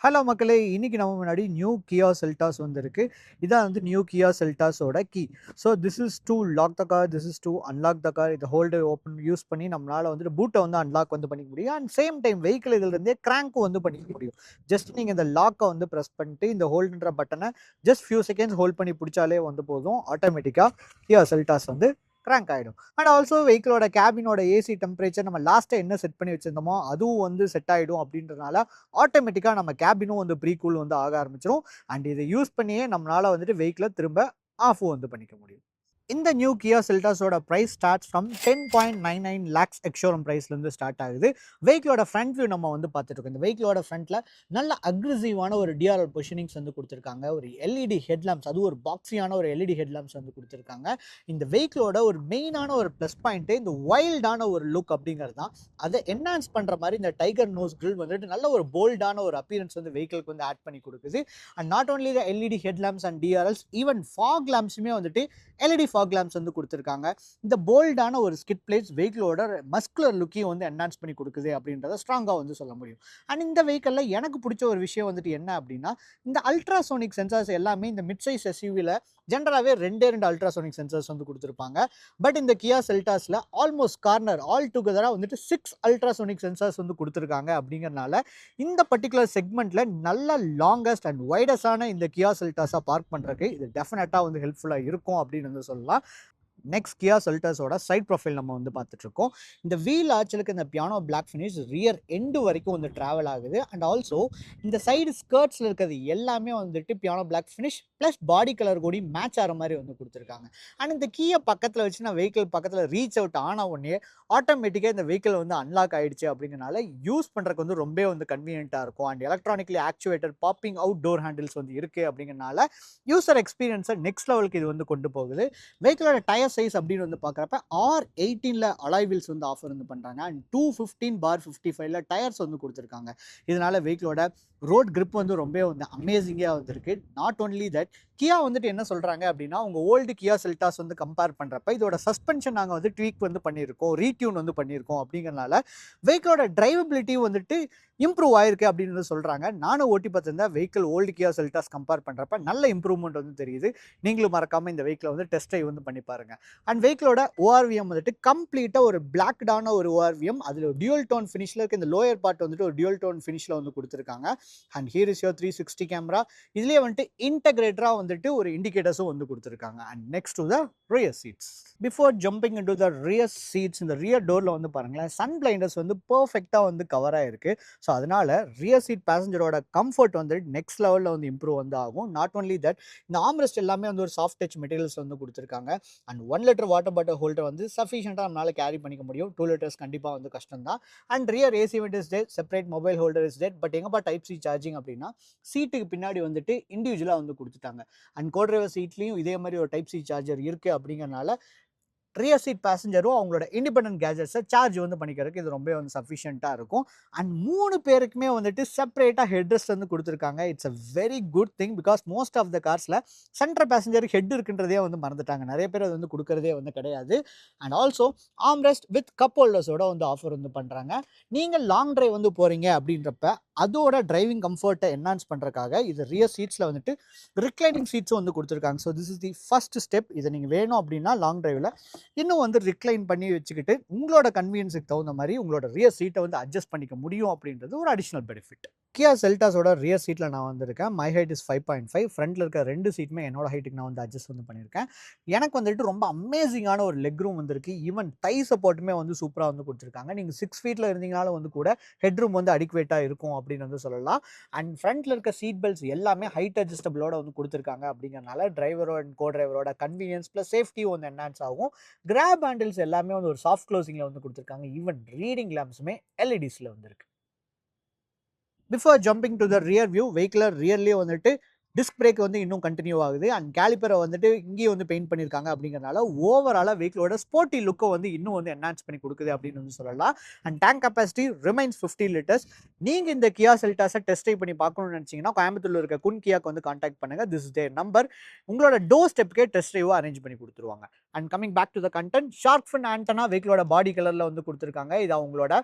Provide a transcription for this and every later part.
Hello மக்களே! இன்னைக்கு நம்ம முன்னாடி நியூ Kia Seltos வந்திருக்கு. இதான் வந்து நியூ Kia Seltosோட கீ. So this is to lock the car, this is to unlock the car. இத ஹோல்டர் ஓப்பன் யூஸ் பண்ணி நம்மளால வந்துட்டு பூட்ட வந்து அன்லாக் வந்து பண்ணிக்க முடியும். அண்ட் சேம் டைம் வெஹிக்கிள் இதுலருந்தே கிராங்க்கும் வந்து பண்ணிக்க முடியும். ஜஸ்ட் நீங்க இந்த லாக்க வந்து பிரஸ் பண்ணிட்டு இந்த ஹோல்டுன்ற பட்டன ஜஸ்ட் ஃபியூ செகண்ட்ஸ் ஹோல்ட் பண்ணி புடிச்சாலே வந்து போதும். ஆட்டோமேட்டிக்கா Kia Seltos வந்து கிராங்க் ஆயிடும். அண்ட் ஆல்சோ வெஹிக்கிளோட கேபினோட ஏசி டெம்பரேச்சர் நம்ம லாஸ்ட்டா என்ன செட் பண்ணி வச்சிருந்தோமோ, அதுவும் வந்து செட் ஆயிடும் அப்படின்றதுனால ஆட்டோமேட்டிக்கா நம்ம கேபினும் வந்து ப்ரீ கூல் வந்து ஆக ஆரம்பிச்சிரும். அண்ட் இத யூஸ் பண்ணியே நம்மளால வந்துட்டு வெஹிக்கிள திரும்ப ஆஃப் வந்து பண்ணிக்க முடியும். இந்த நியூ Kia Seltosோட price starts from 10.99 lakhs ex showroom பிரைஸ்லேருந்து ஸ்டார்ட் ஆகுது. வெஹிக்கிளோட ஃப்ரண்ட் வியூ நம்ம வந்து பார்த்துட்டு இருக்கோம். இந்த வெஹிக்கிளோட ஃப்ரண்ட்ல நல்ல அக்ரெசிவான ஒரு டிஆர்எல் பொசிஷனிங்ஸ் வந்து குடுத்துருக்காங்க. ஒரு எல்இடி ஹெட்லாம்ப்ஸ், அதுவும் ஒரு பாக்ஸியான ஒரு எல்இடி ஹெட்லாம்ப்ஸ் வந்து குடுத்துருக்காங்க. இந்த வெஹிக்கிளோட ஒரு மெயினான ஒரு ப்ளஸ் பாயிண்ட்டே இந்த வைல்டான ஒரு லுக் அப்படிங்கிறது தான். அத என்ஹான்ஸ் பண்ற மாரி இந்த டைகர் நோஸ் கிரில் வந்துட்டு நல்ல ஒரு போல்டான ஒரு அப்பியரன்ஸ் வந்து வெஹிக்கிளுக்கு வந்து ஆட் பண்ணி குடுக்குது. And not only the LED headlamps and DRLs, even fog லாம்ப்ஸுமே வந்துட்டு எல்இடி ஃபாக் லாம்ப்ஸ் வந்து குடுத்துருக்காங்க. இந்த போல்டான ஒரு ஸ்கிட் பிளேட்ஸ் வெஹிக்கிளோட மஸ்குலர் லுக்கையும் வந்து என்ஹான்ஸ் பண்ணி குடுக்குது அப்படின்றத ஸ்ட்ராங்கா வந்து சொல்ல முடியும். அண்ட் இந்த வெஹிக்கிள்ல எனக்கு புடிச்ச ஒரு விஷயம் வந்துட்டு என்ன அப்படின்னா, இந்த அல்ட்ராசோனிக் சென்சார்ஸ் எல்லாமே இந்த மிட் சைஸ் எஸ்யூவில ஜெனரலாவே 2 அல்ட்ராசோனிக் சென்சார்ஸ் வந்து குடுத்துருப்பாங்க. பட் இந்த Kia Seltosல ஆல்மோஸ்ட் கார்னர் ஆல் டுகெதரா வந்துட்டு 6 அல்ட்ராசோனிக் சென்சார்ஸ் வந்து குடுத்துருக்காங்க அப்படிங்கிறனால, இந்த பர்ட்டிகுலர் செக்மெண்ட்ல நல்ல லாங்கஸ்ட் அண்ட் வைடஸ்டான இந்த Kia Seltosஸ பார்க் பண்றதுக்கு இது டெஃபினட்டா வந்து ஹெல்ப்ஃபுல்லா இருக்கும் அப்படின்னு வந்து சொல்லலாம். நெக்ஸ்ட் Kia Seltosோட சைட் ப்ரொஃபைல் நம்ம வந்து பார்த்துட்ருக்கோம். இந்த வீல் ஆர்ச்சுக்கு இந்த piano black finish rear end வரைக்கும் வந்து டிராவல் ஆகுது. அண்ட் ஆல்சோ இந்த சைடு ஸ்கர்ட்ஸ்ல இருக்கிறது எல்லாமே வந்துட்டு piano black finish plus body colour கூடி மேட்ச் ஆகிற மாதிரி வந்து கொடுத்துருக்காங்க. அண்ட் இந்த கீயை பக்கத்தில் வச்சு நான் வெஹிக்கிள் பக்கத்தில் ரீச் அவுட் ஆன உடனே ஆட்டோமேட்டிக்காக இந்த வெஹிக்கிள் வந்து அன்லாக் ஆயிடுச்சு அப்படிங்கிறனால யூஸ் பண்ணுறதுக்கு வந்து ரொம்ப வந்து கன்வீனியன்ட்டாக இருக்கும். And electronically actuator popping out door handles வந்து இருக்குது அப்படிங்கிறனால யூசர் எக்ஸ்பீரியன்ஸை நெக்ஸ்ட் லெவலுக்கு இது வந்து கொண்டு போகுது. வெஹிக்கிளோட டயர் சைஸ் அப்படின்னு வந்து பார்க்குறப்ப R18ல அலாய் வீல்ஸ் வந்து ஆஃபர் வந்து பண்ணுறாங்க. அண்ட் 215/55ல டயர்ஸ் வந்து கொடுத்துருக்காங்க. இதனால வெஹிக்கிளோட ரோட் கிரிப் வந்து ரொம்ப வந்து அமேசிங்காக வந்துருக்கு. நாட் ஒன்லி தட், கியா வந்துட்டு என்ன சொல்கிறாங்க அப்படின்னா, உங்கள் ஓல்டு Kia Seltos வந்து கம்பேர் பண்ணுறப்ப இதோட சஸ்பென்ஷன் நாங்கள் வந்து ட்வீக் வந்து பண்ணியிருக்கோம், ரீட்யூன் வந்து பண்ணியிருக்கோம் அப்படிங்கிறனால வெஹிக்கிளோட டிரைவபிலிட்டி வந்துட்டு இம்ப்ரூவ் ஆயிருக்கு அப்படின்னு வந்து சொல்கிறாங்க. நானும் ஓட்டி பார்த்துருந்தேன். Vehicle old Kia Seltos compare பண்ணுறப்ப நல்ல இம்ப்ரூவ்மெண்ட் வந்து தெரியுது. நீங்களும் மறக்காமல் இந்த வெஹிக்கிளை வந்து டெஸ்ட் ட்ரைவ் வந்து பண்ணி பாருங்க. அண்ட் வெஹிக்கிளோட ஓஆர்விஎம் வந்துட்டு கம்ப்ளீட்டாக ஒரு பிளாக்டான ஒரு ஓஆர்விஎம், அதில் டியூல் டோன் ஃபினிஷில் இருக்க இந்த லோயர் பார்ட் வந்துட்டு ஒரு டியூல் டோன் ஃபினிஷில் வந்து கொடுத்துருக்காங்க. And here is your 360 camera. இதுலேயே வந்துட்டு இன்டகிரேட்டராக வந்துட்டு ஒரு இண்டிகேட்டர்ஸும் வந்து கொடுத்துருக்காங்க. And next to the rear seeds. Before jumping into the rear seeds, இந்த ரியர் டோரில் வந்து பாருங்களேன், சன் பிளைண்டர்ஸ் வந்து பர்ஃபெக்டாக வந்து கவர் ஆயிருக்கு. ஸோ அதனால ரியர் சீட் பேசஞ்சரோட கம்ஃபர்ட் வந்து நெக்ஸ்ட் லெவலில் வந்து இம்ப்ரூவ் வந்து ஆகும். நாட் ஒன்லி தட், இந்த ஆம்ரெஸ்ட் எல்லாமே வந்து ஒரு சாஃப்ட் டச் மெட்டீரியல்ஸ் வந்து கொடுத்துருக்காங்க. And 1 litre water bottle holder வந்து சஃபிஷியண்டாக நம்மளால கேரி பண்ணிக்க முடியும். 2 லிட்டர்ஸ் கண்டிப்பாக வந்து கஷ்டம் தான். And rear AC vent is dead, separate mobile holder is dead. But எங்கப்பா டைப் சி சார்ஜிங் அப்படின்னா, சீட்டுக்கு பின்னாடி வந்துட்டு இண்டிவிஜுவலாக வந்து கொடுத்துட்டாங்க. அண்ட் கோ டிரைவர் சீட்லையும் இதே மாதிரி ஒரு டைப் சி சார்ஜர் இருக்குது அப்படிங்கிறனால ரியர் சீட் பேசஞ்சரும் அவங்களோட இண்டிபெண்டன்ட் கேஜெட்ஸை சார்ஜ் வந்து பண்ணிக்கிறதுக்கு இது ரொம்ப வந்து சஃபிஷியண்ட்டாக இருக்கும். அண்ட் 3 பேருக்குமே வந்துட்டு செப்பரேட்டாக ஹெட் ரெஸ்ட் வந்து கொடுத்துருக்காங்க. It's a very good thing, because most of the கார்ஸில் சென்டர் பேசஞ்சருக்கு ஹெட் இருக்குன்றதே வந்து மறந்துட்டாங்க. நிறைய பேர் அது வந்து கொடுக்கறதே வந்து கிடையாது. And also armrest with cup ஹோல்டர்ஸோட வந்து ஆஃபர் வந்து பண்ணுறாங்க. நீங்கள் லாங் டிரைவ் வந்து போகிறீங்க அப்படின்றப்ப அதோட டிரைவிங் கம்ஃபர்ட்டை என்ஹான்ஸ் பண்ணுறதுக்காக இது ரியர் சீட்ஸில் வந்துட்டு ரிக்ளைனிங் சீட்ஸும் வந்து கொடுத்துருக்காங்க. So this is the first step. இதை நீங்கள் வேணும் அப்படின்னா லாங் டிரைவில் இன்னும் வந்து ரிக்ளைன் பண்ணி வச்சுக்கிட்டு உங்களோட கன்வீனியன்ஸுக்கு தகுந்த மாதிரி உங்களோட ரியர் சீட்டை வந்து அட்ஜஸ்ட் பண்ணிக்க முடியும் அப்படின்றது ஒரு அடிஷனல் பெனிஃபிட். Kia Seltosோட ரியர் சீட்டில் நான் வந்திருக்கேன். My height is 5.5. ஃப்ரண்ட்டில் இருக்க 2 சீட்டுமே என்னோட ஹைட்டுக்கு நான் வந்து அட்ஜஸ்ட் வந்து பண்ணியிருக்கேன். எனக்கு வந்துட்டு ரொம்ப அமேசிங்கான ஒரு லெக் ரூம் வந்திருக்கு. ஈவன் தை சப்போர்ட்டுமே வந்து சூப்பராக வந்து கொடுத்துருக்காங்க. நீங்கள் 6 ஃபீட்டில் இருந்தீங்கனாலும் வந்து கூட ஹெட் ரூம் வந்து அடிக்குவேட்டாக இருக்கும் அப்படின்னு வந்து சொல்லலாம். அண்ட் ஃப்ரண்ட்டில் இருக்க சீட் பெல்ட்ஸ் எல்லாமே ஹைட் அட்ஜஸ்டபிளோட வந்து கொடுத்துருக்காங்க அப்படிங்கிறனால டிரைவரோட அண்ட் கோ டிரைவரோட கன்வீனியன்ஸ் ப்ளஸ் சேஃப்டியும் வந்து என்ஹான்ஸ் ஆகும். கிராப் ஹேண்டில்ஸ் எல்லாமே வந்து ஒரு சாஃப்ட் க்ளோசிங்கில் வந்து கொடுத்துருக்காங்க. ஈவன் ரீடிங் லேம்ப்ஸுமே எல்இடிஸில் வந்துருக்கு. Before jumping to the rear view, வெஹிக்கிளர் ரியர்லேயே வந்துட்டு டிஸ்க் பிரேக் வந்து இன்னும் கண்டினியூ ஆகுது. அண்ட் கேலிப்பரை வந்துட்டு இங்கேயும் வந்து பெயிண்ட் பண்ணியிருக்காங்க அப்படிங்கிறனால ஓவராலாக வெஹிக்கிளோட ஸ்போர்ட்டி லுக்கை வந்து இன்னும் வந்து என்ஹான்ஸ் பண்ணி கொடுக்குது அப்படின்னு வந்து சொல்லலாம். And tank capacity remains 50 litres. நீங்கள் இந்த Kia Seltosஸை டெஸ்ட் ட்ரைவ் பண்ணி பார்க்கணும்னு நினச்சிங்கன்னா கோயம்புத்தூரில் இருக்க குன் கியாக்கு வந்து கான்டாக்ட் பண்ணுங்கள். This is their number. உங்களோட டோர் ஸ்டெப்புக்கே டெஸ்ட் ட்ரைவ் அரேஞ்ச் பண்ணி கொடுத்துருவாங்க. And coming back to the content, shark fin antenna வெஹிக்கிளோட பாடி கலரில் வந்து கொடுத்துருக்காங்க. இது அவங்களோட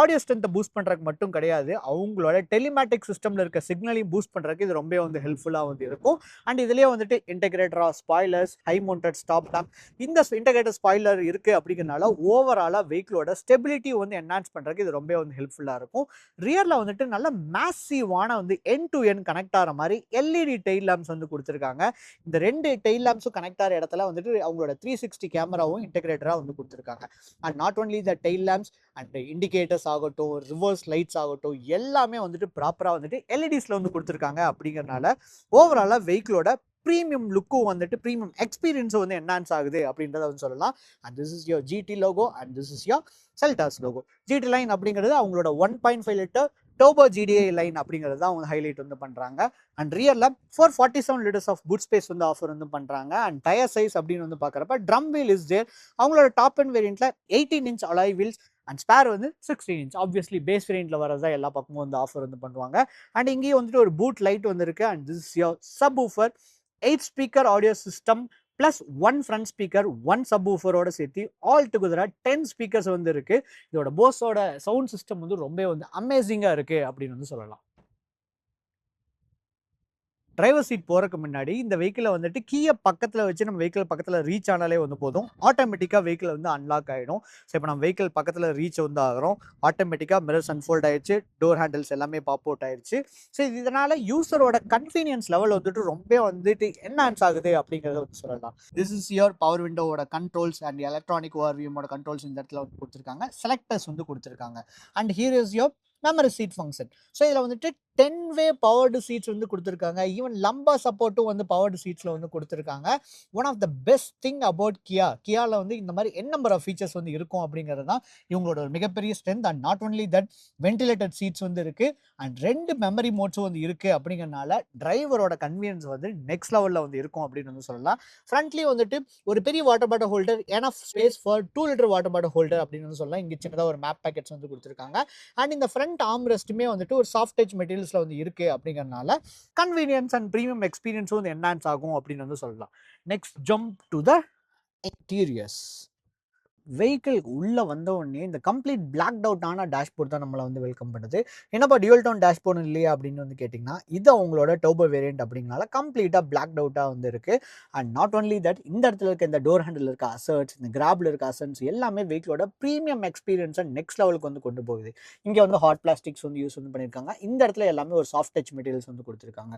ஆடியோ ஸ்ட்ரென்த்தை பூஸ்ட் பண்ணுறதுக்கு மட்டும் கிடையாது, அவங்களோட டெலிமேட்டிக் சிஸ்டமில் இருக்க சிக்னலையும் பூஸ்ட் பண்ணுறதுக்கு இது ரொம்ப வந்து ஹெல்ப்ஃபுல்லாக வந்து இருக்கும். அண்ட் இதுலேயே வந்துட்டு இன்டெகிரேட்டராக spoilers, high mounted stop lamp, இந்த இன்டெகிரேட்டர் ஸ்பாய்லர் இருக்குது அப்படிங்கிறனால ஓவராலாக வெஹிக்கிளோட ஸ்டெபிலிட்டி வந்து என்ஹான்ஸ் பண்ணுறதுக்கு இது ரொம்ப வந்து ஹெல்ப்ஃபுல்லாக இருக்கும். ரியரில் வந்துட்டு நல்ல மேசிவான வந்து என் டு என் கனெக்ட் ஆகிற மாதிரி எல்இடி டெயில் லேம்ப்ஸ் வந்து கொடுத்துருக்காங்க. இந்த 2 டெயில் லேம்ப்ஸும் கனெக்ட் ஆகிற இடத்துல வந்துட்டு அவங்களோட 360 கேமராவும் இன்டெகிரேட்டராக வந்து கொடுத்துருக்காங்க. And not only the tail lamps and indicators ஆகட்டும், ரிவர்ஸ் லைட்ஸ் ஆகட்டும், எல்லாமே வந்துட்டு ப்ராப்பராக வந்துட்டு எல்இடிஸில் வந்து கொடுத்துருக்காங்க. அப்படிங்கிறனால ஓவராலாக வெஹிக்கிளோட ப்ரீமியம் லுக்கும் வந்துட்டு ப்ரீமியம் எக்ஸ்பீரியன்ஸும் வந்து என்ஹான்ஸ் ஆகுது அப்படின்றத வந்து சொல்லலாம். And this is your GT logo and this is your Seltos logo. GT line அப்படிங்கிறது அவங்களோட 1.5 லிட்டர் டர்போ ஜிடிஐ லைன் அப்படிங்கிறது தான் அவங்க ஹைலைட் வந்து பண்ணுறாங்க. அண்ட் ரியரில் 447 லிட்டர்ஸ் ஆஃப் பூட் ஸ்பேஸ் வந்து ஆஃபர் வந்து பண்ணுறாங்க. அண்ட் டயர் சைஸ் அப்படின்னு வந்து பார்க்குறப்ப ட்ரம் வீல் இஸ் தேர். அவங்களோட டாப் அண்ட் வேரியண்ட்டில் 18 inch alloy wheels and spare வந்து 16 இன்ச். ஆப்வியஸ்லி பேஸ் வேரியண்ட்டில் வரதா எல்லா பக்கமும் வந்து ஆஃபர் வந்து பண்ணுவாங்க. அண்ட் இங்கேயும் வந்துட்டு ஒரு பூட் லைட் வந்து இருக்குது. And this is your sub woofer 8 speaker audio system plus 1 front speaker 1 sub ஊஃபரோட சேர்த்து ஆல் டுகெதராக 10 ஸ்பீக்கர்ஸ் வந்து இருக்குது. இதோட போஸோட சவுண்ட் சிஸ்டம் வந்து ரொம்ப வந்து அமேசிங்காக இருக்குது அப்படின்னு வந்து சொல்லலாம். டிரைவர் சீட் போகிறதுக்கு முன்னாடி இந்த வெஹிக்கிளை வந்துட்டு கீயை பக்கத்தில் வச்சு நம்ம வெஹிக்கிள் பக்கத்தில் ரீச் ஆனாலே வந்து போதும், ஆட்டோமேட்டிக்காக வெஹிக்கிள் வந்து அன்லாக் ஆகிடும். ஸோ இப்போ நம்ம வெஹிக்கிள் பக்கத்தில் ரீச் வந்து ஆகிறோம், ஆட்டோமேட்டிக்காக மிரர்ஸ் அன்ஃபோல்ட் ஆயிடுச்சு, டோர் ஹேண்டில்ஸ் எல்லாமே பாப் அவுட் ஆயிடுச்சு. ஸோ இதனால் யூஸரோட கன்வீனியன்ஸ் லெவல் வந்துட்டு ரொம்ப வந்துட்டு என்ஹான்ஸ் ஆகுது அப்படிங்கிறத வந்து சொல்லலாம். திஸ் இஸ் யுவர் பவர் விண்டோவோட கண்ட்ரோல்ஸ் அண்ட் எலக்ட்ரானிக் ஓவர்வியூமோட கண்ட்ரோல்ஸ் இந்த இடத்துல வந்து கொடுத்துருக்காங்க. செலக்டர்ஸ் வந்து கொடுத்துருக்காங்க. And here is your memory seat function. So இதில் வந்துட்டு 10-வே பவர்டு சீட்ஸ் வந்து கொடுத்துருக்காங்க. ஈவன் லம்பா சப்போர்ட்டும் வந்து பவர்டு சீட்ஸில் வந்து கொடுத்துருக்காங்க. One of the best thing about கியாவில் வந்து இந்த மாதிரி என் நம்பர் ஆஃப் ஃபீச்சர்ஸ் வந்து இருக்கும் அப்படிங்கிறது தான் இவங்களோட ஒரு மிகப்பெரிய strength. And not only that, ventilated seeds வந்து இருக்குது அண்ட் 2 மெமரி மோட்ஸும் வந்து இருக்குது. அப்படிங்கிறனால டிரைவரோட கன்வீனியன்ஸ் வந்து நெக்ஸ்ட் லெவலில் வந்து இருக்கும் அப்படின்னு வந்து சொல்லலாம். ஃப்ரண்ட்லேயும் வந்துட்டு ஒரு பெரிய water bottle holder, enough space for 2 litre water bottle holder அப்படின்னு வந்து சொல்லலாம். இங்கே சின்னதாக ஒரு மேப் பேக்கெட்ஸ் வந்து கொடுத்துருக்காங்க. அண்ட் இந்த ஃப்ரண்ட் ஆர்ம் ரெஸ்ட்டுமே வந்துட்டு ஒரு சாஃப்ட் டச் மெட்டீரியல்ஸில் வந்து இருக்குது. அப்படிங்கிறனால கன்வீனியன்ஸ் அண்ட் ப்ரீமியம் எக்ஸ்பீரியன்ஸும் வந்து என்ஹான்ஸ் ஆகும் அப்படின்னு வந்து சொல்லலாம். Next jump to the interiors. Vehicle உள்ளே வந்த உடனே இந்த கம்ப்ளீட் பிளாக்ட் அவுட்டான டேஷ்போர்ட் தான் நம்மளை வந்து வெல்கம் பண்ணுது. என்னப்பா டியூல் டோன் டேஷ்போர்ட் இல்லையா அப்படின்னு வந்து கேட்டிங்கன்னா, இது அவங்களோட டர்போ வேரியண்ட் அப்படிங்கனால கம்ப்ளீட்டாக பிளாக்ட் அவுட்டாக வந்து இருக்குது. அண்ட் நாட் ஒன்லி தட், இந்த இடத்துல இருக்க இந்த டோர் ஹேண்டில் இருக்க அசர்ட்ஸ், இந்த கிராபில் இருக்க அசர்ட்ஸ் எல்லாமே வெஹிக்கிளோட ப்ரீமியம் எக்ஸ்பீரியன்ஸை நெக்ஸ்ட் லெவலுக்கு வந்து கொண்டு போகுது. இங்கே வந்து ஹாட் பிளாஸ்டிக்ஸ் வந்து யூஸ் வந்து பண்ணியிருக்காங்க. இந்த இடத்துல எல்லாமே ஒரு சாஃப்ட் டச் மெட்டீரியல்ஸ் வந்து கொடுத்துருக்காங்க.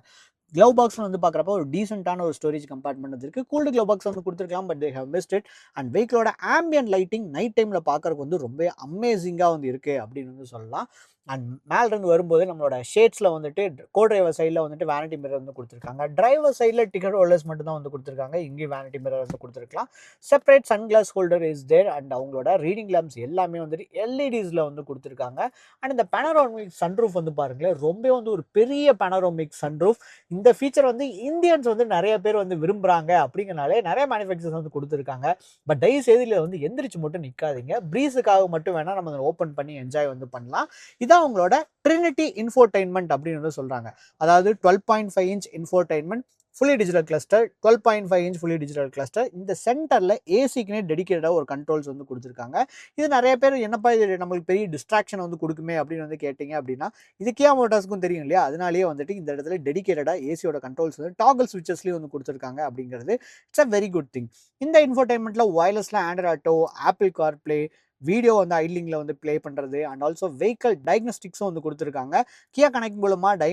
க்ளவ் பாக்ஸ் வந்து பார்க்குறப்ப ஒரு டீசென்ட்டான ஒரு ஸ்டோரேஜ் கம்பார்ட்மெண்ட் வந்து இருக்குது. கூல்டு க்ளவ் பாக்ஸ் வந்து கொடுத்துருக்கலாம், but they have missed it. And வெஹிக்கிளோட ஆம்பியன்ட் லைட்டிங் நைட் டைமில் பார்க்குறதுக்கு வந்து ரொம்ப அமேசிங்காக வந்து இருக்குது அப்படின்னு வந்து சொல்லலாம். அண்ட் மேலிருந்து வரும்போது நம்மளோட ஷேட்ஸில் வந்துட்டு கோ டிரைவர் சைடில் வந்துட்டு வேனிட்டி மிரர் வந்து கொடுத்துருக்காங்க. டிரைவர் சைடில் டிக்கெட் ஹோல்டர்ஸ் மட்டும் தான் வந்து கொடுத்துருக்காங்க. இங்கேயும் வேனிட்டி மிரர் வந்து கொடுத்துருக்கலாம். Separate sunglass holder is there. And அவங்களோட ரீடிங் லேம்ப்ஸ் எல்லாமே வந்துட்டு எல்இடிஸில் வந்து கொடுத்துருக்காங்க. அண்ட் இந்த பேனரோமிக் சன்ரூஃப் வந்து பாருங்களேன், ரொம்ப வந்து ஒரு பெரிய பேனரோமிக் சன்ரூஃப். இந்த ஃபீச்சர் வந்து இந்தியன்ஸ் வந்து நிறைய பேர் வந்து விரும்புகிறாங்க. அப்படிங்கிறனாலே நிறைய மேனுஃபேக்சர்ஸ் வந்து கொடுத்துருக்காங்க. பட் தயவுசெய்து இதில் வந்து எந்திரிச்சு மட்டும் நிற்காதீங்க. ப்ரீஸுக்காக மட்டும் வேணால் நம்ம ஓப்பன் பண்ணி என்ஜாய் வந்து பண்ணலாம். இதான் அவங்களோட ட்ரினிட்டி இன்ஃபோடைன்மெண்ட் அப்படின்னு வந்து சொல்கிறாங்க. அதாவது 12.5 inch infotainment, fully digital cluster, 12.5 inch fully digital cluster. இந்த சென்டரில் ஏசிக்குனே டெடிக்கேட்டடாக ஒரு கண்ட்ரோல்ஸ் வந்து கொடுத்துருக்காங்க. இது நிறைய பேர் என்னப்பா இது நம்மளுக்கு பெரிய டிஸ்ட்ராக்ஷன் வந்து கொடுக்குமே அப்படின்னு வந்து கேட்டிங்க அப்படின்னா, இது கியா மோட்டார்ஸ்க்கும் தெரியும் இல்லையா? அதனாலேயே வந்துட்டு இந்த இடத்துல டெடிக்கேட்டடாக ஏசியோட கண்ட்ரோல்ஸ் வந்து டாகல் ஸ்விட்சஸ்லேயும் வந்து கொடுத்துருக்காங்க. அப்படிங்கிறது it's a very good thing. இந்த இன்ஃபோடைன்மெண்ட்டில் வயர்லெஸில் Android Auto, Apple CarPlay, video வந்து ஐட்லிங்கில் வந்து ப்ளே பண்ணுறது அண்ட் ஆல்சோ வெஹிக்கல் டயக்னோஸ்டிக்ஸும் வந்து கொடுத்துருக்காங்க. கியா கனெக்ட் மூலமாக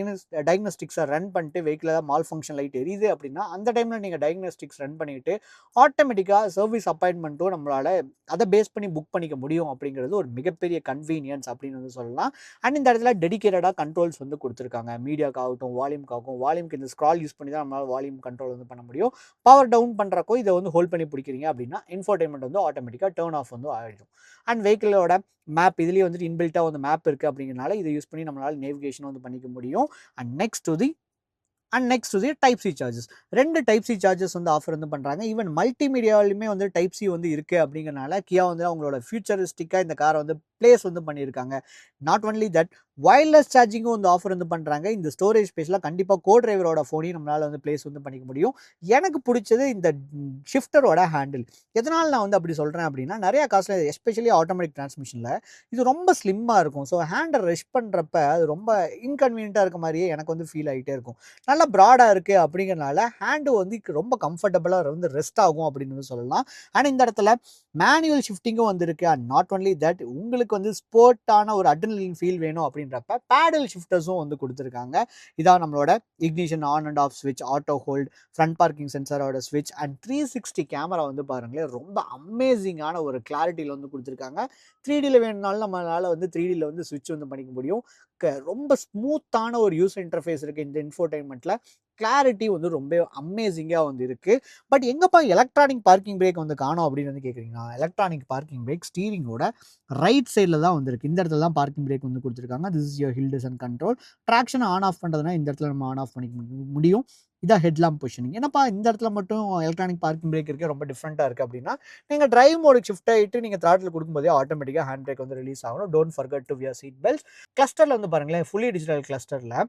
டயக்னோஸ்டிக்ஸை ரன் பண்ணிட்டு வெஹிக்கில் ஏதாவது மால் ஃபங்க்ஷன் லைட் எரியுது அப்படின்னா அந்த டைமில் நீங்கள் டயக்னோஸ்டிக்ஸ் ரன் பண்ணிவிட்டு ஆட்டோமேட்டிக்காக சர்வீஸ் அப்பாயின்மெண்ட்டும் நம்மளால் அதை பேஸ் பண்ணி புக் பண்ணிக்க முடியும். அப்படிங்கிறது ஒரு மிகப்பெரிய கன்வீனியன்ஸ் அப்படின்னு வந்து சொல்லலாம். அண்ட் இந்த இடத்துல டெடிக்கேட்டடாக கண்ட்ரோல்ஸ் வந்து கொடுத்துருக்காங்க. மீடியாக்காகட்டும், வால்யூம்க்கு இந்த ஸ்க்ரால் யூஸ் பண்ணி தான் நம்மளால் வால்யூம் கண்ட்ரோல் வந்து பண்ண முடியும். பவர் டவுன் பண்ணுறக்கோ இதை வந்து ஹோல்ட் பண்ணி பிடிக்கிறீங்க அப்படின்னா இன்ஃபோடைன்மெண்ட் வந்து ஆட்டோமேட்டிக்காக டர்ன் ஆஃப் வந்து ஆகிடும். அண்ட் வெஹிக்கிளோட மேப் இதுலேயே வந்துட்டு இன்பில்ட்டாக வந்து மேப் இருக்குது. அப்படிங்கிறனால இதை யூஸ் பண்ணி நம்மளால் நேவிகேஷன் வந்து பண்ணிக்க முடியும். And next to the and next வந்து type C charges. 2 type C charges வந்து ஆஃபர் வந்து பண்ணுறாங்க. ஈவன் மல்டிமீடியாவிலுமே வந்து டைப் சி வந்து இருக்குது அப்படிங்கிறனால கியா வந்து அவங்களோட ஃபியூச்சரிஸ்டிக்காக இந்த காரை வந்து பிளேஸ் வந்து பண்ணியிருக்காங்க. நாட் ஒன்லி தட், வயர்லெஸ் சார்ஜிங்கும் வந்து ஆஃபர் வந்து பண்ணுறாங்க. இந்த ஸ்டோரேஜ் ஸ்பேஸில் கண்டிப்பாக கோ டிரைவரோட ஃபோனையும் நம்மளால் வந்து பிளேஸ் வந்து பண்ணிக்க முடியும். எனக்கு பிடிச்சது இந்த ஷிஃப்டரோட ஹேண்டில். எதனால் நான் வந்து அப்படி சொல்கிறேன் அப்படின்னா, நிறையா காசில் எஸ்பெஷலி ஆட்டோமேட்டிக் டிரான்ஸ்மிஷனில் இது ரொம்ப ஸ்லிம்மாக இருக்கும். ஸோ ஹேண்டை ரெஸ்ட் பண்ணுறப்ப அது ரொம்ப இன்கன்வீனியண்ட்டாக இருக்க மாதிரியே எனக்கு வந்து ஃபீல் ஆகிட்டே இருக்கும். நல்லா ப்ராடாக இருக்குது அப்படிங்கிறனால ஹேண்டு வந்து ரொம்ப கம்ஃபர்டபுளாக வந்து ரெஸ்ட் ஆகும் அப்படின்னு வந்து சொல்லலாம். அண்ட் இந்த இடத்துல மேனுவல் ஷிஃப்டிங்கும் வந்திருக்கு. அண்ட் நாட் ஒன்லி தட், உங்களுக்கு வந்து ஸ்போர்ட்டான ஒரு அட்ரினலின் ஃபீல் வேணும் அப்படின்றப்ப பேடல் ஷிஃப்டர்ஸும் வந்து கொடுத்துருக்காங்க. இதான் நம்மளோட இக்னிஷன் ஆன் அண்ட் ஆஃப் ஸ்விட்ச், ஆட்டோ ஹோல்ட், ஃப்ரண்ட் பார்க்கிங் சென்சாரோட ஸ்விட்ச் அண்ட் 360 கேமரா வந்து பாருங்களேன், ரொம்ப அமேசிங்கான ஒரு கிளாரிட்டியில் வந்து கொடுத்துருக்காங்க. 3Dயில் வேணும்னாலும் நம்மளால் வந்து 3Dயில் வந்து ஸ்விட்ச் வந்து பண்ணிக்க முடியும். ரொம்ப ஸ்மூத்தான ஒரு யூசர் இன்டர்ஃபேஸ் இருக்குது இந்த இன்ஃபோடைன்மெண்ட்டில். கிளாரிட்டி வந்து ரொம்ப அமேசிங்காக வந்து இருக்குது. பட் எங்கப்பா எலக்ட்ரானிக் பார்க்கிங் பிரேக் வந்து காணோம் அப்படின்னு வந்து கேட்குறீங்கன்னா, எலக்ட்ரானிக் பார்க்கிங் பிரேக் ஸ்டீரிங்கோட ரைட் சைடில் தான் வந்துருக்கு. இந்த இடத்துல தான் பார்க்கிங் பிரேக் வந்து கொடுத்துருக்காங்க. This is your hill descent control. ட்ராக்ஷனை ஆன் ஆஃப் பண்ணுறதுனா இந்த இடத்துல நம்ம ஆன் ஆஃப் பண்ணிக்க முடியும். இதான் ஹெட்லாம்ப் பொசிஷனிங். என்னப்பா இந்த இடத்துல மட்டும் எலக்ட்ரானிக் பார்க்கிங் பிரேக் இருக்குது, ரொம்ப டிஃப்ரெண்ட்டாக இருக்குது அப்படின்னா, நீங்கள் டிரைவ் மோடுக்கு ஷிஃப்ட் ஆகிட்டு நீங்கள் த்ராட்டில் கொடுக்கும்போதே ஆட்டோமேட்டிக்காக ஹேண்ட் பிரேக் வந்து ரிலீஸ் ஆகணும். Don't forget to wear seat belt. கிளஸ்டரில் வந்து பாருங்களேன், ஃபுல்லி டிஜிட்டல் கிளஸ்டரில்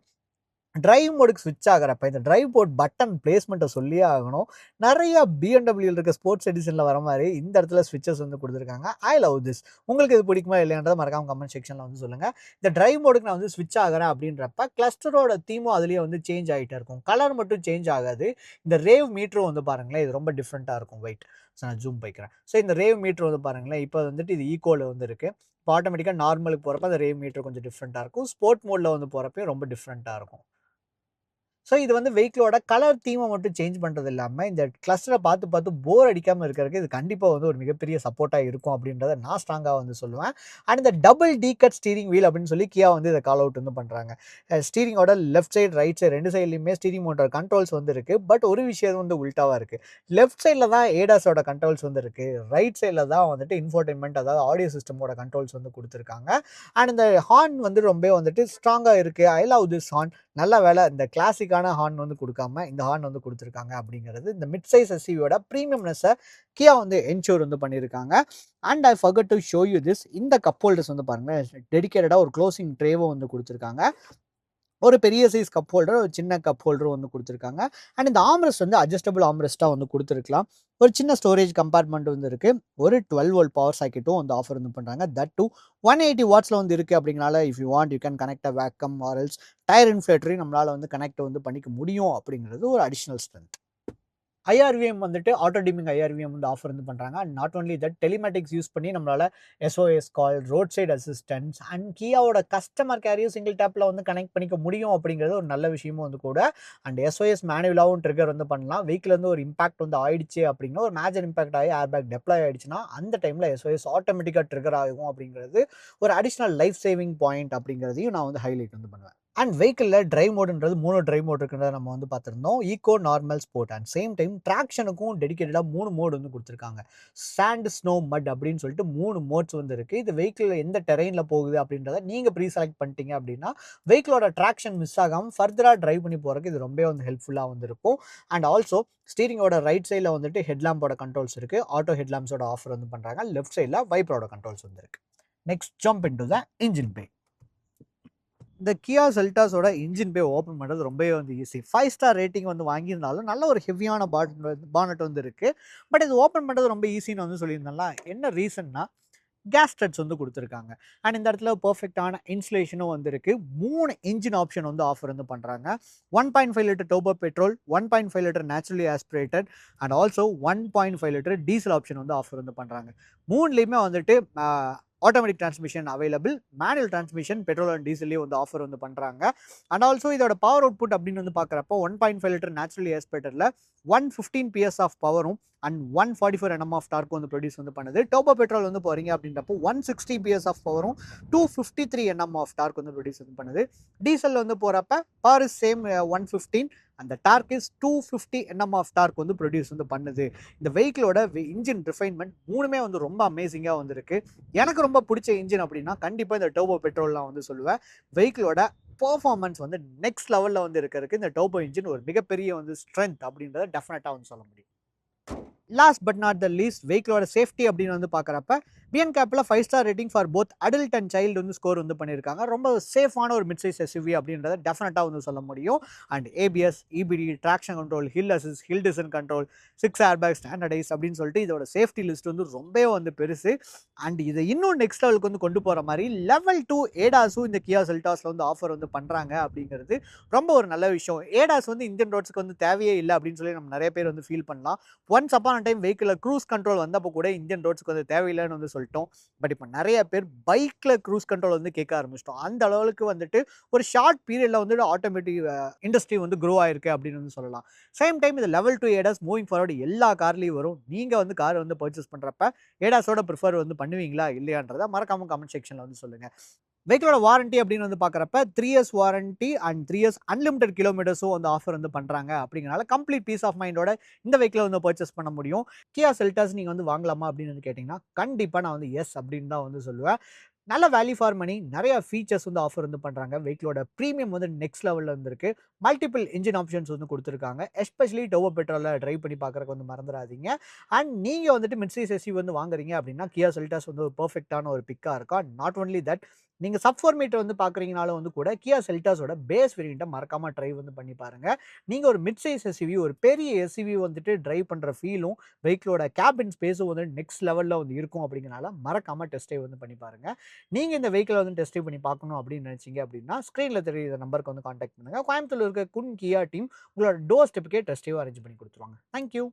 டிரைவ் மோடுக்கு ஸ்விட்ச் ஆகிறப்ப இந்த டிரைவ் போர்ட் பட்டன் பிளேஸ்மெண்ட்டை சொல்லியே ஆகணும். நிறைய பிஎம்டபிள்யூவில் இருக்க ஸ்போர்ட்ஸ் எடிஷனில் வர மாதிரி இந்த இடத்துல ஸ்விட்சஸ் வந்து கொடுத்துருக்காங்க. I love this. உங்களுக்கு இது பிடிக்குமா இல்லையான்றதை மறக்காம கமெண்ட் செக்ஷனில் வந்து சொல்லுங்கள். இந்த டிரைவ் மோடுக்கு நான் வந்து ஸ்விட்ச் ஆகிறேன் அப்படின்றப்ப கிளஸ்டரோட தீமும் அதுலேயே வந்து சேஞ்ச் ஆகிட்டே இருக்கும். கலர் மட்டும் சேஞ்ச் ஆகாது. இந்த ரேவ் மீட்டரும் வந்து பாருங்களேன், இது ரொம்ப டிஃப்ரெண்ட்டாக இருக்கும். வெயிட், ஸோ நான் ஜூம் பண்ணிக்கிறேன். ஸோ இந்த ரேவ் மீட்டர் வந்து பாருங்களேன், இப்போ வந்துட்டு இது ஈக்குவலில் வந்து இருக்குது. இப்போ ஆட்டோமேட்டிக்காக நார்மலுக்கு போகிறப்ப அந்த ரேவ் மீட்டர் கொஞ்சம் டிஃப்ரெண்ட்டாக இருக்கும். ஸ்போர்ட் மோடில் வந்து போகிறப்ப ரொம்ப டிஃப்ரெண்ட்டாக இருக்கும். ஸோ இது வந்து வெஹிக்கிளோட கலர் தீமை மட்டும் சேஞ்ச் பண்ணுறது இல்லாமல் இந்த கிளஸ்டரை பார்த்து போர் அடிக்காமல் இருக்கிறதுக்கு இது கண்டிப்பாக வந்து ஒரு மிகப்பெரிய சப்போர்ட்டாக இருக்கும் அப்படின்றத நான் ஸ்ட்ராங்காக வந்து சொல்லுவேன். அண்ட் இந்த டபுள் டீகட் ஸ்டீரிங் வீல் அப்படின்னு சொல்லி கியா வந்து இதை கால் அவுட் வந்து பண்ணுறாங்க. ஸ்டீரிங்கோட லெஃப்ட் சைடு ரைட் சைடு ரெண்டு சைட்லையுமே ஸ்டீரிங் மோட்டர் கண்ட்ரோல்ஸ் வந்து இருக்குது. பட் ஒரு விஷயம் வந்து உல்ட்டாவாக இருக்குது. லெஃப்ட் சைடில் தான் ஏடாஸோட கண்ட்ரோல்ஸ் வந்து இருக்குது. ரைட் சைடில் தான் வந்துட்டு இன்ஃபோர்டைன்மெண்ட், அதாவது ஆடியோ சிஸ்டமோட கண்ட்ரோல்ஸ் வந்து கொடுத்துருக்காங்க. அண்ட் இந்த ஹார்ன் வந்து ரொம்ப வந்துட்டு ஸ்ட்ராங்காக இருக்குது. I love this horn. நல்ல வேலை இந்த கிளாசிக்கான ஹார்ன் வந்து கொடுக்காம இந்த ஹார்ன் வந்து கொடுத்துருக்காங்க அப்படிங்கிறது இந்த மிட் சைஸ் எஸ்யூவியோட ப்ரீமியம்னஸை கியா வந்து என்ஷூர் வந்து பண்ணியிருக்காங்க. And I forgot to show you this. இந்த கப் ஹோல்டர்ஸ் வந்து பாருங்கள், டெடிகேட்டடாக ஒரு க்ளோசிங் ட்ரேவும் வந்து கொடுத்துருக்காங்க. ஒரு பெரிய சைஸ் கப் ஹோல்டர், ஒரு சின்ன கப் ஹோல்டரும் வந்து கொடுத்துருக்காங்க. அண்ட் இந்த ஆம்ரெஸ்ட் வந்து அட்ஜஸ்டபிள் ஆம்ரெஸ்ட்டாக வந்து கொடுத்துருக்கலாம். ஒரு சின்ன ஸ்டோரேஜ் கம்பார்ட்மெண்ட் வந்து இருக்குது. ஒரு 12 வோல்ட் பவர் சாக்கெட்டும் வந்து ஆஃபர் வந்து பண்ணுறாங்க. தட் டூ 180 வாட்ஸில் வந்து இருக்குது அப்படிங்கனால if you want you can connect a vacuum or else tyre இன்ஃப்ளேட்டரையும் நம்மளால் வந்து கனெக்ட் வந்து பண்ணிக்க முடியும் அப்படிங்கிறது ஒரு அடிஷ்னல் ஸ்ட்ரென்த். ஐஆர்விஎம் வந்துட்டு ஆட்டோ டிமிங் ஐஆர்விஎம் வந்து ஆஃபர் வந்து பண்ணுறாங்க. And not only that, telematics use பண்ணி நம்மளால் SOS call, road side assistance and கியாவோட கஸ்டமர் கேரையும் சிங்கிள் டேப்பில் வந்து கனெக்ட் பண்ணிக்க முடியும் அப்படிங்கிறது ஒரு நல்ல விஷயமும் வந்து கூட. அண்ட் எஸ்ஓஎஸ் மேனுவலாகவும் ட்ரிகர் வந்து பண்ணலாம். வெஹிக்கிள் வந்து ஒரு இம்பாக்ட் வந்து ஆயிடுச்சு அப்படின்னா, ஒரு மேஜர் இம்பாக்ட் ஆகி ஏர்பேக் டெப்ளாய் ஆயிடுச்சுன்னா அந்த டைமில் எஸ்ஓஎஸ் ஆட்டோமேட்டிக்காக ட்ரிகர் ஆகும் அப்படிங்கிறது ஒரு அடிஷ்னல் லைஃப் சேவிங் பாயிண்ட் அப்படிங்கிறதையும் நான் வந்து ஹைலைட் வந்து பண்ணுவேன். அண்ட் வெஹிக்கிளில் டிரைவ் மோடுன்றது 3 டிரைவ் மோட் இருக்குன்றத நம்ம வந்து பார்த்துருந்தோம். Eco, normal, sport. And same time ட்ராக்ஷனுக்கும் டெடிகேட்டடாக 3 மோடு வந்து கொடுத்துருக்காங்க. சாண்ட், ஸ்னோ, மட் அப்படின்னு சொல்லிட்டு 3 மோட்ஸ் வந்து இருக்குது. இது வெஹிக்கிள் எந்த டெரெயினில் போகுது அப்படின்றத நீங்கள் ப்ரீ செலக்ட் பண்ணிட்டீங்க அப்படின்னா வெஹிக்கிளோட ட்ராக்ஷன் மிஸ் ஆகாமல் ஃபர்தராக ட்ரைவ் பண்ணி போகிறதுக்கு இது ரொம்ப வந்து ஹெல்ப்ஃபுல்லாக வந்து இருக்கும். அண்ட் ஆல்சோ ஸ்டீரிங்கோட ரைட் சைடில் வந்துட்டு ஹெட்லாம்போட கண்ட்ரோல்ஸ் இருக்குது. ஆட்டோ ஹெட்லாம்ஸோட ஆஃபர் வந்து பண்ணுறாங்க. லெஃப்ட் சைடில் வைப்பரோட கண்ட்ரோல்ஸ் வந்து இருக்குது. Next jump into the engine bay. இந்த கியா செல்டாஸோட இன்ஜின் பே ஓப்பன் பண்ணுறது ரொம்பவே வந்து ஈஸி. 5 ஸ்டார் ரேட்டிங் வந்து வாங்கியிருந்தாலும் நல்ல ஒரு ஹெவியான பானட் வந்து இருக்குது. பட் இது ஓப்பன் பண்ணுறது ரொம்ப ஈஸின்னு வந்து சொல்லியிருந்தாங்களா, என்ன ரீசன்னா கேஸ் ஸ்டட்ஸ் வந்து கொடுத்துருக்காங்க. அண்ட் இந்த இடத்துல பர்ஃபெக்டான இன்சுலேஷனும் வந்து இருக்குது. 3 இன்ஜின் ஆப்ஷன் வந்து ஆஃபர் வந்து பண்ணுறாங்க. 1.5 litre turbo petrol, 1.5 litre naturally aspirated and also 1.5 litre diesel option வந்து ஆஃபர் வந்து பண்ணுறாங்க. 3லேயுமே வந்துட்டு automatic transmission available, manual transmission petrol and டீசல்லே வந்து ஆஃபர் வந்து பண்ணுறாங்க. அண்ட் ஆல்சோ இதோட பவர் அவுட்புட் அப்படின்னு வந்து பார்க்குறப்போ 1.5 லிட்டர் நேச்சுரலி ஆஸ்பிரேட்டரில் 115 PS ஆஃப் பவரும் அண்ட் 144 Nm ஆஃப் டார்க்கும் வந்து ப்ரொடியூஸ் வந்து பண்ணுது. டர்போ பெட்ரோல் வந்து போகிறீங்க அப்படின்றப்போ 160 PS ஆஃப் பவரும் 253 Nm ஆஃப் டார்க் வந்து ப்ரொடியூஸ் வந்து பண்ணுது. டீசல் வந்து போகிறப்ப பவர் இஸ் சேம் 115, அந்த torque is 250 Nm of torque வந்து ப்ரொடியூஸ் வந்து பண்ணுது. இந்த வெஹிக்கிளோட இன்ஜின் ரிஃபைன்மெண்ட் 3மே வந்து ரொம்ப அமேசிங்காக வந்து இருக்குது. எனக்கு ரொம்ப பிடிச்ச இன்ஜின் அப்படின்னா கண்டிப்பாக இந்த டர்போ பெட்ரோல்லாம் வந்து சொல்லுவேன். வெஹிக்கிளோட பெர்ஃபார்மன்ஸ் வந்து நெக்ஸ்ட் லெவல்ல வந்து இருக்கறதுக்கு இந்த டர்போ என்ஜின் ஒரு மிகப்பெரிய வந்து ஸ்ட்ரென்த் அப்படின்றத டெஃபினட்டா வந்து சொல்ல முடியும். Last but not the least வெஹிக்கிளோட சேஃப்டி அப்படின்னு வந்து பார்க்குறப்ப பிஎன்கேப்பில் 5 star rating for both adult and child வந்து ஸ்கோர் வந்து பண்ணியிருக்காங்க. ரொம்ப சேஃபான ஒரு மிட் சைஸ் எஸ்யூவி அப்படின்றத டெஃபினட்டாக வந்து சொல்ல முடியும். And ABS, EBD, traction control, hill assist, hill descent control, 6 airbag standardise அப்படின்னு சொல்லிட்டு இதோட சேஃப்டி லிஸ்ட் வந்து ரொம்பவே வந்து பெருசு. அண்ட் இதை இன்னும் நெக்ஸ்ட் லெவலுக்கு வந்து கொண்டு போகிற மாதிரி லெவல் 2 ஏடாஸும் இந்த கியா செல்டாஸில் வந்து ஆஃபர் வந்து பண்ணுறாங்க அப்படிங்கிறது ரொம்ப ஒரு நல்ல விஷயம். ஏடாஸ் வந்து இந்தியன் ரோட்ஸ்க்கு வந்து தேவையே இல்லை அப்படின்னு சொல்லி நம்ம நிறைய பேர் வந்து ஃபீல் பண்ணலாம். ஒன்ஸ் அப்பான் டைம் வெஹிக்கிளில் க்ரூஸ் கண்ட்ரோல் வந்தப்போ கூட இந்தியன் ரோட்ஸ்க்கு வந்து தேவையில்லைன்னு வந்து சொல்லிட்டோம். பட் இப்போ நிறைய பேர் பைக்கில் க்ரூஸ் கண்ட்ரோல் வந்து கேட்க ஆரம்பிச்சிட்டோம். அந்த அளவுக்கு வந்துட்டு ஒரு ஷார்ட் பீரியடில் வந்துட்டு ஆட்டோமேட்டிக் இண்டஸ்ட்ரி வந்து க்ரோ ஆயிருக்கு அப்படின்னு வந்து சொல்லலாம். சேம் டைம் இது லெவல் 2 ஏடாஸ் மூவிங் ஃபார்வர்டு எல்லா கார்லேயும் வரும். நீங்கள் வந்து கார் வந்து பர்ச்சேஸ் பண்ணுறப்ப ஏடாஸோட ப்ரிஃபர் வந்து பண்ணுவீங்களா இல்லையான்றதை மறக்காம கமெண்ட் செக்ஷனில் வந்து சொல்லுங்கள். வெஹிக்கிளோட வாரண்டி அப்படின்னு வந்து பார்க்குறப்ப 3 years warranty and 3 years unlimited கிலோமீட்டர்ஸும் வந்து ஆஃபர் வந்து பண்ணுறாங்க. அப்படிங்கிறனால கம்ப்ளீட் பீஸ் ஆஃப் மைண்டோட இந்த வெஹிக்கிளை வந்து பர்ச்சேஸ் பண்ண முடியும். கியா செல்டாஸ் நீங்கள் வந்து வாங்கலாமா அப்படின்னு வந்து கேட்டிங்கன்னா கண்டிப்பாக நான் வந்து எஸ் அப்படின்னு தான் வந்து சொல்லுவேன். நல்ல வேல்யூ ஃபார் மணி, நிறைய ஃபீச்சர்ஸ் வந்து ஆஃபர் வந்து பண்ணுறாங்க. வெஹிக்கிளோட ப்ரீமியம் வந்து நெக்ஸ்ட் லெவலில் வந்துருக்கு. மல்டிபிள் இன்ஜின் ஆப்ஷன்ஸ் வந்து கொடுத்துருக்காங்க. எஸ்பெஷலி டர்போ பெட்ரோலில் ட்ரைவ் பண்ணி பார்க்குறக்கு வந்து மறந்துடாதீங்க. அண்ட் நீங்கள் வந்துட்டு மிட் சைஸ் எஸ்யூவி வந்து வாங்குறீங்க அப்படின்னா கியா செல்டாஸ் வந்து ஒரு பெர்ஃபெக்டான ஒரு பிக்காக இருக்கும். நாட் ஒன்லி தட், நீங்கள் சப் 4 மீட்டர் வந்து பார்க்குறீங்கனாலும் வந்து கூட கியா செல்டாஸோட பேஸ் வேரியண்ட்டை மறக்காமல் ட்ரைவ் வந்து பண்ணி பாருங்கள். நீங்கள் ஒரு மிட் சைஸ் எஸ்யூவி, ஒரு பெரிய எஸ்யூவி வந்துட்டு ட்ரைவ் பண்ணுற ஃபீலும் வெஹிக்கிளோட கேபின் ஸ்பேஸும் வந்து நெக்ஸ்ட் லெவலில் வந்து இருக்கும். அப்படிங்கிறனால மறக்காமல் டெஸ்ட் ட்ரைவ் வந்து பண்ணி பாருங்கள். நீங்கள் இந்த வெஹிக்கிளை வந்து டெஸ்ட் ட்ரைவ் பண்ணி பார்க்கணும் அப்படின்னு நினச்சிங்க அப்படின்னா ஸ்க்ரீனில் தெரியுற நம்பருக்கு வந்து கான்டாக்ட் பண்ணுங்கள். கோயம்புத்தூர் இருக்க குன் கியா டீம் உங்களோட டோர் ஸ்டெப்புக்கே டெஸ்ட் ட்ரைவ் அரேஞ்ச் பண்ணி கொடுத்துருவாங்க. தேங்க்யூ.